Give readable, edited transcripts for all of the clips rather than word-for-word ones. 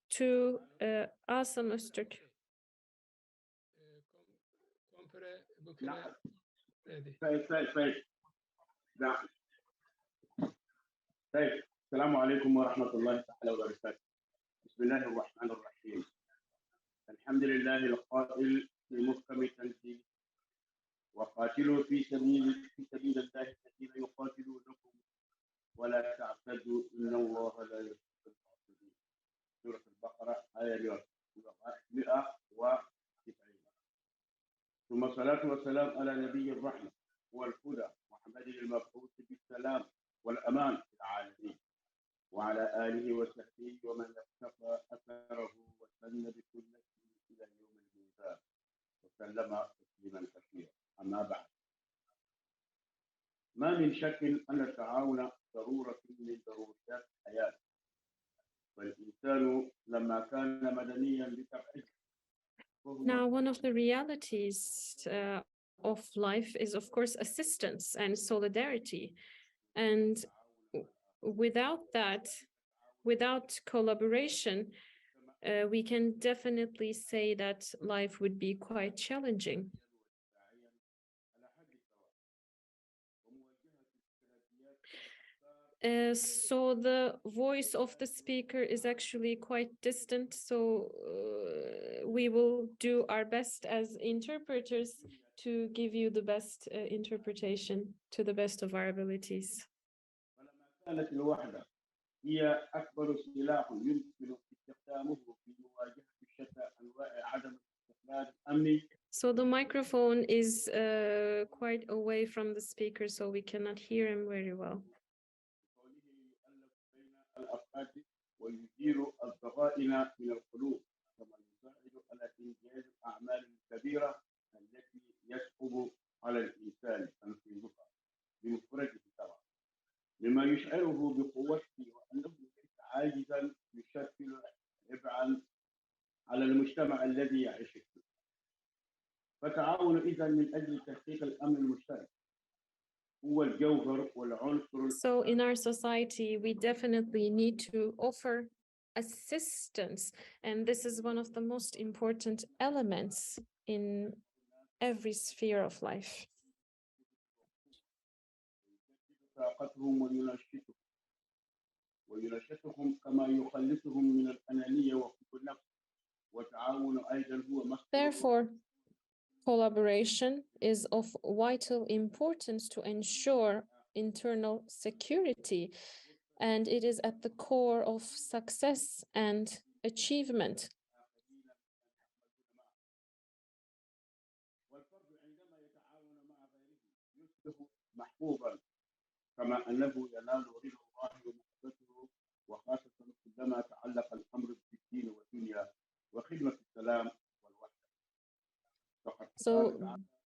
to ASSAM Öztürk. Compoure, Boukary, ready. طيب نعم طيب السلام عليكم ورحمة الله تعالى وبركاته. بسم الله الرحمن الرحيم. الحمد لله القائل في محكم تنزيله وقاتلوا في سبيل الله الذين يقاتلونكم ولا تعتدوا إن الله لا يحب المعتدين. سورة البقرة آية 190. ثم الصلاة والسلام على نبي الرحمة والهدى محمد المبعوث بالسلام والأمان في العالمين وعلى آله وصحبه ومن اقتفى أثره وسن بسنته إلى يوم الميزان وسلم تسليما كثيرا. أما بعد، ما من شك أن التعاون ضرورة من ضروريات الحياة، والإنسان لما كان مدنيا بطبعه. Now, one of the realities of life is, of course, assistance and solidarity. And without that, without collaboration, we can definitely say that life would be quite challenging. So the voice of the speaker is actually quite distant, so we will do our best as interpreters to give you the best interpretation to the best of our abilities. هي أكبر سلاح يمكن استخدامه في مواجهة شتى أنواع عدم الاستقرار الأمني. So the microphone is quite away from the speaker, so we cannot hear him very well. الأفراد ويدير الضغائن من القلوب كما يساعد على إنجاز الأعمال الكبيرة التي يصعب على الإنسان تنفيذها بمفرده طبعا، لما يشعره بقوته وأنه ليس عاجزا يشكل عبئا على المجتمع الذي يعيش فيه. فتعاون إذا من أجل تحقيق الأمن المشترك. So in our society, we definitely need to offer assistance, and this is one of the most important elements in every sphere of life. Therefore, collaboration is of vital importance to ensure internal security, and it is at the core of success and achievement. So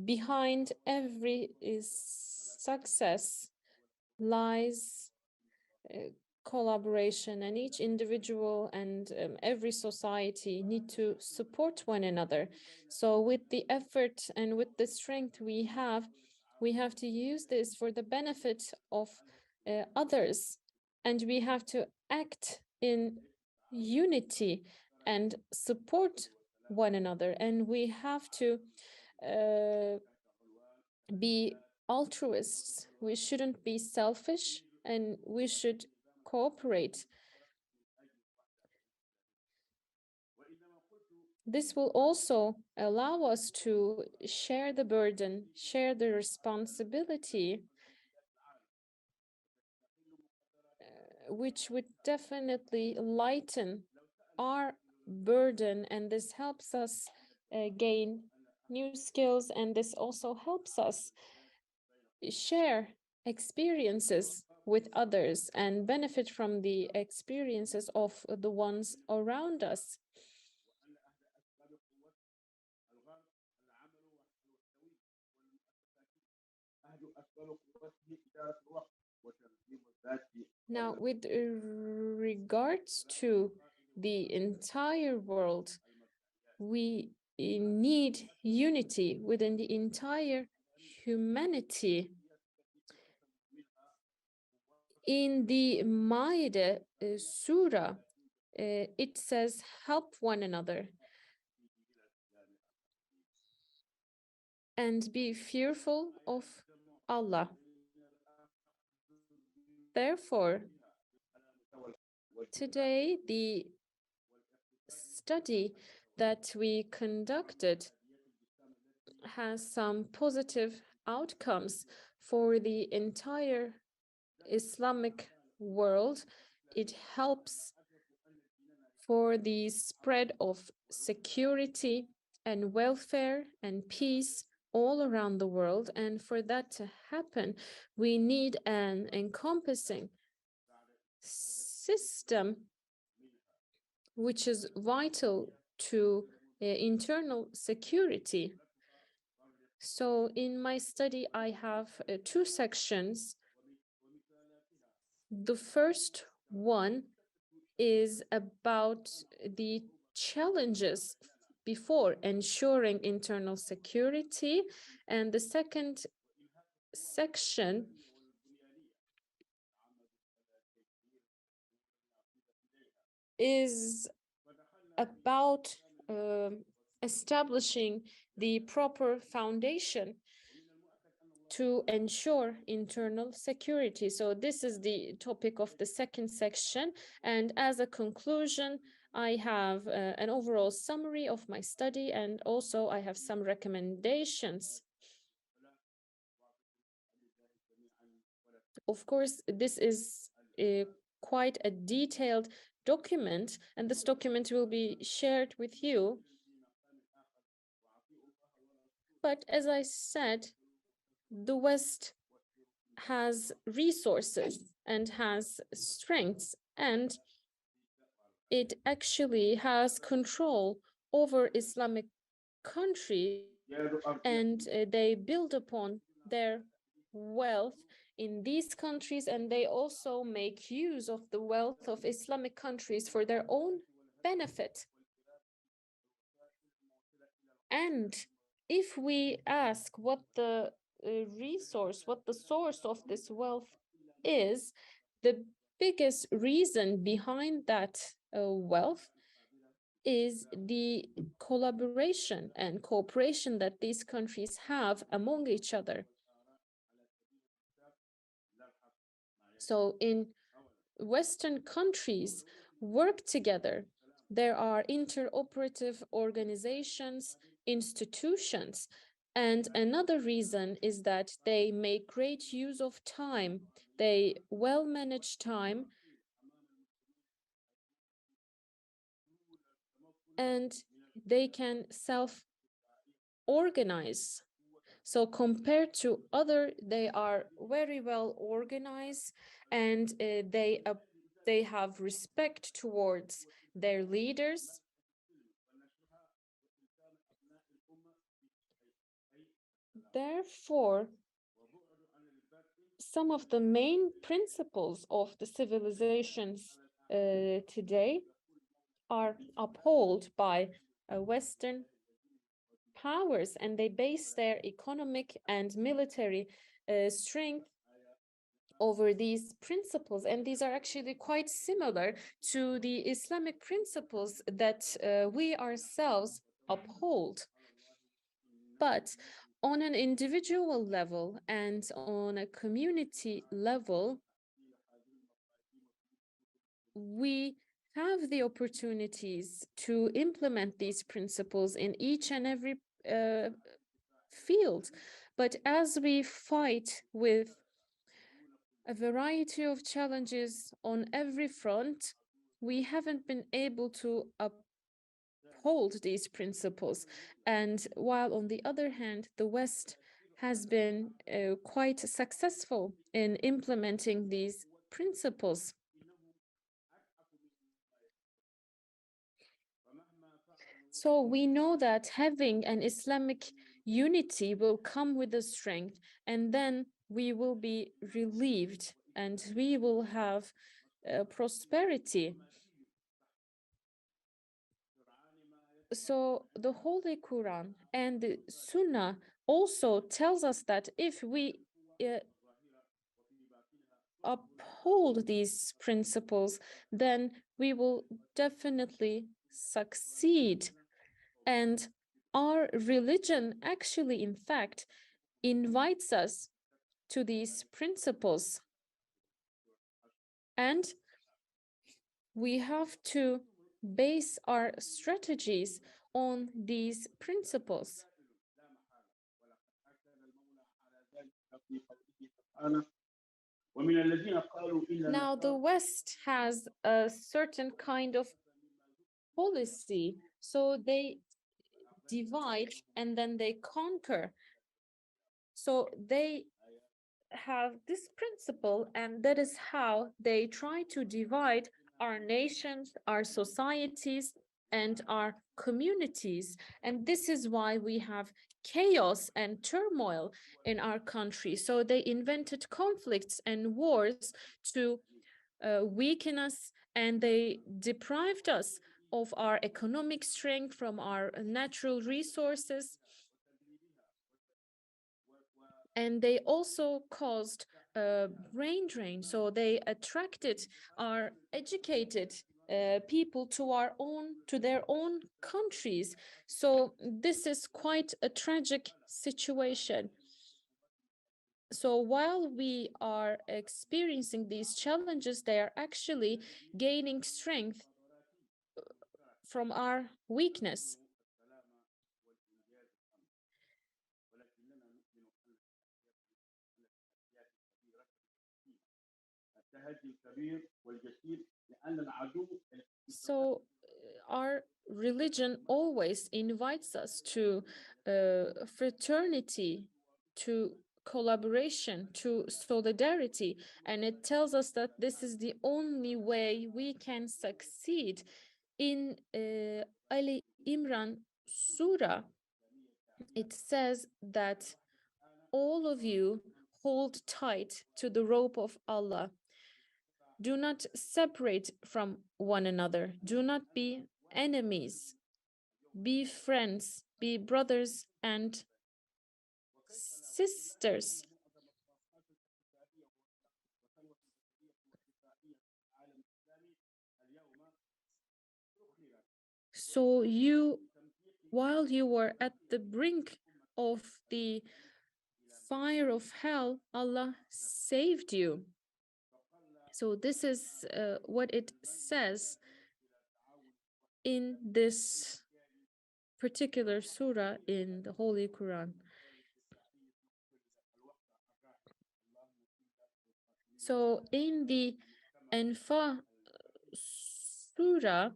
behind every success lies collaboration, and each individual and every society need to support one another. So with the effort and with the strength we have to use this for the benefit of others, and we have to act in unity and support one another, and we have to be altruists. We shouldn't be selfish, and we should cooperate. This will also allow us to share the burden, share the responsibility, which would definitely lighten our burden, and this helps us gain new skills, and this also helps us share experiences with others and benefit from the experiences of the ones around us. Now, with regards to the entire world, we need unity within the entire humanity. In the Maide Surah, it says, help one another and be fearful of Allah. Therefore, today, the study that we conducted has some positive outcomes for the entire Islamic world. It helps for the spread of security and welfare and peace all around the world. And for that to happen, we need an encompassing system which is vital to internal security. So in my study, I have two sections. The first one is about the challenges before ensuring internal security, and the second section is about establishing the proper foundation to ensure internal security. So this is the topic of the second section. And as a conclusion, I have an overall summary of my study, and also I have some recommendations. Of course, this is quite a detailed document, and this document will be shared with you. But as I said, the West has resources and has strengths, and it actually has control over Islamic countries, and they build upon their wealth in these countries, and they also make use of the wealth of Islamic countries for their own benefit. And if we ask what the what the source of this wealth is, the biggest reason behind that wealth is the collaboration and cooperation that these countries have among each other. So in Western countries work together. There are interoperative organizations, institutions, and another reason is that they make great use of time. They well manage time, and they can self-organize. So compared to other, they are very well organized, and they have respect towards their leaders. Therefore, some of the main principles of the civilizations today are upheld by Western powers, and they base their economic and military strength over these principles. And these are actually quite similar to the Islamic principles that we ourselves uphold. But on an individual level and on a community level, we have the opportunities to implement these principles in each and every field. But as we fight with a variety of challenges on every front, we haven't been able to uphold these principles. And while on the other hand, the West has been quite successful in implementing these principles. So we know that having an Islamic unity will come with the strength, and then we will be relieved and we will have prosperity. So the Holy Quran and the Sunnah also tells us that if we uphold these principles, then we will definitely succeed. And our religion actually, in fact, invites us to these principles. And we have to base our strategies on these principles. Now, the West has a certain kind of policy, so they divide and then they conquer. So they have this principle, and that is how they try to divide our nations, our societies, and our communities. And this is why we have chaos and turmoil in our country. So they invented conflicts and wars to weaken us, and they deprived us of our economic strength, from our natural resources. And they also caused brain drain. So they attracted our educated people to their own countries. So this is quite a tragic situation. So while we are experiencing these challenges, they are actually gaining strength from our weakness. So our religion always invites us to fraternity, to collaboration, to solidarity, and it tells us that this is the only way we can succeed. In Ali Imran Surah, it says that all of you hold tight to the rope of Allah. Do not separate from one another. Do not be enemies. Be friends. Be brothers and sisters. So while you were at the brink of the fire of hell, Allah saved you. So this is what it says in this particular surah in the Holy Quran. So in the Anfa surah,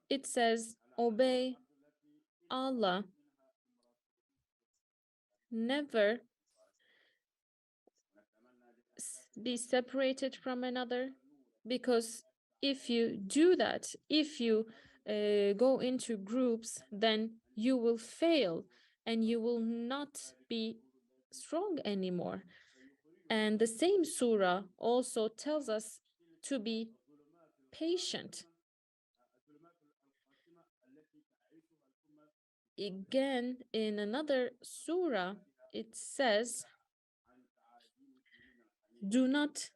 it says, obey Allah, never be separated from another, because if you do that, if you go into groups, then you will fail and you will not be strong anymore. And the same surah also tells us to be patient. Again, in another surah, it says, do not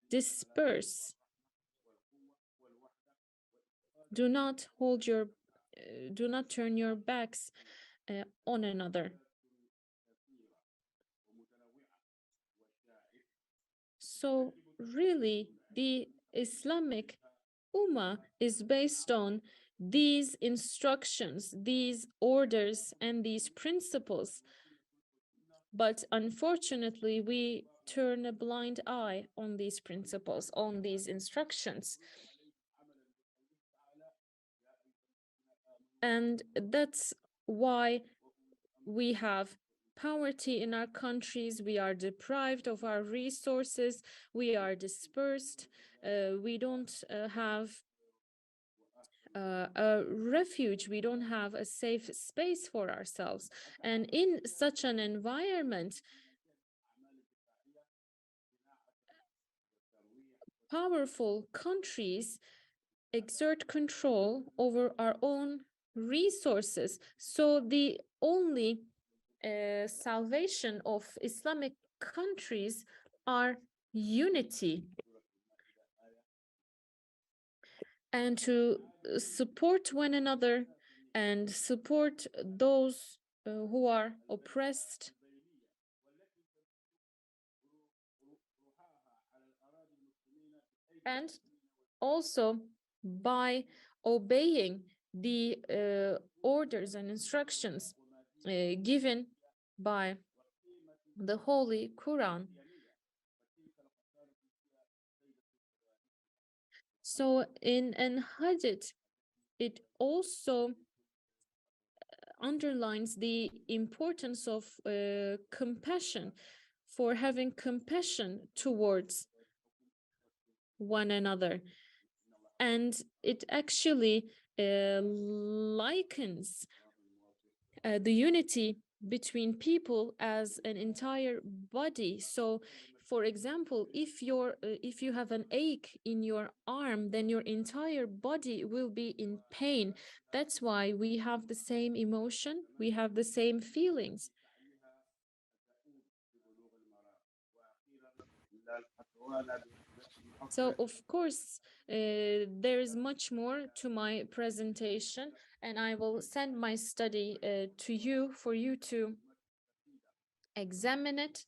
disperse. Do not do not turn your backs on another. So really, the Islamic Ummah is based on these instructions, these orders, and these principles. But unfortunately, we turn a blind eye on these principles, on these instructions. And that's why we have poverty in our countries. We are deprived of our resources. We are dispersed. We don't have a refuge. We don't have a safe space for ourselves. And in such an environment, powerful countries exert control over our own resources. So the only salvation of Islamic countries are unity and to support one another and support those who are oppressed, and also by obeying the orders and instructions given by the Holy Quran. So in Hadith, it also underlines the importance of compassion, for having compassion towards one another. And it actually likens the unity between people as an entire body. So, for example, if you have an ache in your arm, then your entire body will be in pain. That's why we have the same emotion, we have the same feelings. So, of course, there is much more to my presentation, and I will send my study to you for you to examine it.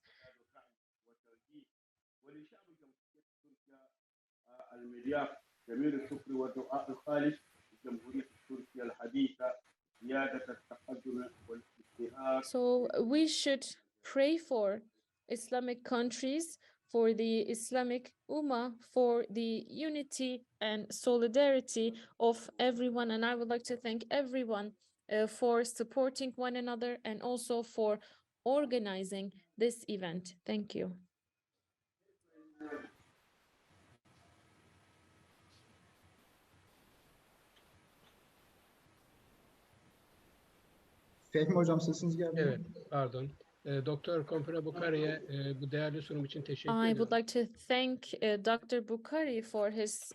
جميل الشكر والدعاء الخالص لجمهورية تركيا الحديثة زيادة التقدم والازدهار. So we should pray for Islamic countries, for the Islamic Ummah, for the unity and solidarity of everyone. And I would like to thank everyone for supporting one another and also for organizing this event. Thank you. Fehmi Hocam sesiniz geldi. Evet, pardon. Doktor Compoure Boukari'ye bu değerli sunum için teşekkür I ediyorum. would like to thank Dr. Boukary for his